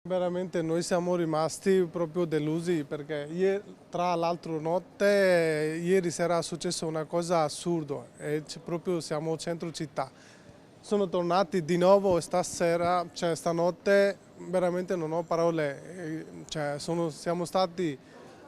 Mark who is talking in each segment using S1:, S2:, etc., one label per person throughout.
S1: Veramente noi siamo rimasti proprio delusi perché tra l'altro notte, ieri sera è successa una cosa assurda e proprio siamo centro città. Sono tornati di nuovo stasera, cioè stanotte, veramente non ho parole. Siamo stati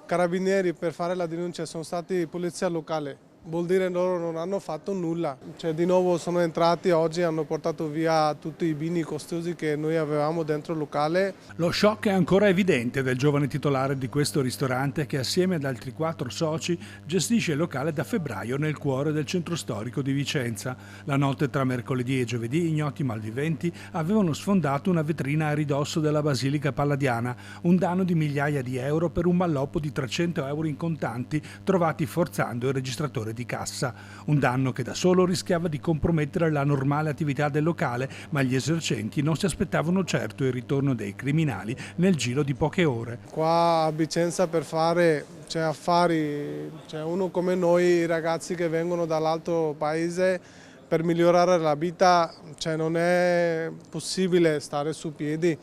S1: carabinieri per fare la denuncia, sono stati polizia locale. Vuol dire loro non hanno fatto nulla. Di nuovo sono entrati oggi, hanno portato via tutti i vini costosi che noi avevamo dentro il locale.
S2: Lo shock è ancora evidente del giovane titolare di questo ristorante che assieme ad altri 4 soci gestisce il locale da febbraio nel cuore del centro storico di Vicenza. La notte tra mercoledì e giovedì ignoti malviventi avevano sfondato una vetrina a ridosso della Basilica Palladiana, un danno di migliaia di euro per un malloppo di 300 euro in contanti trovati forzando il registratore di cassa. Un danno che da solo rischiava di compromettere la normale attività del locale, ma gli esercenti non si aspettavano certo il ritorno dei criminali nel giro di poche ore.
S1: Qua a Vicenza per fare affari, uno come noi, i ragazzi che vengono dall'altro paese, per migliorare la vita, non è possibile stare su piedi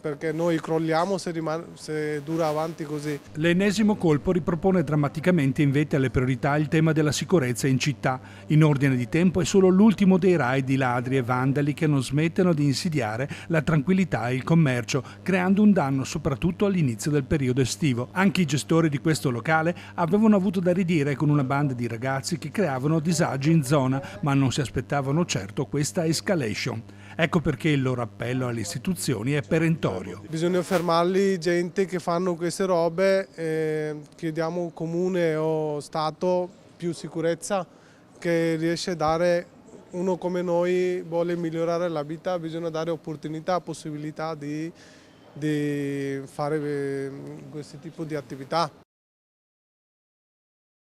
S1: perché noi crolliamo se dura avanti così.
S2: L'ennesimo colpo ripropone drammaticamente in vetta alle priorità il tema della sicurezza in città. In ordine di tempo è solo l'ultimo dei raid di ladri e vandali che non smettono di insidiare la tranquillità e il commercio, creando un danno soprattutto all'inizio del periodo estivo. Anche i gestori di questo locale avevano avuto da ridire con una banda di ragazzi che creavano disagi in zona, ma non si aspettavano certo questa escalation. Ecco perché il loro appello alle istituzioni è perentorio.
S1: Bisogna fermarli, gente che fanno queste robe, chiediamo comune o Stato più sicurezza, che riesce a dare, uno come noi vuole migliorare la vita, bisogna dare opportunità, possibilità di fare questo tipo di attività.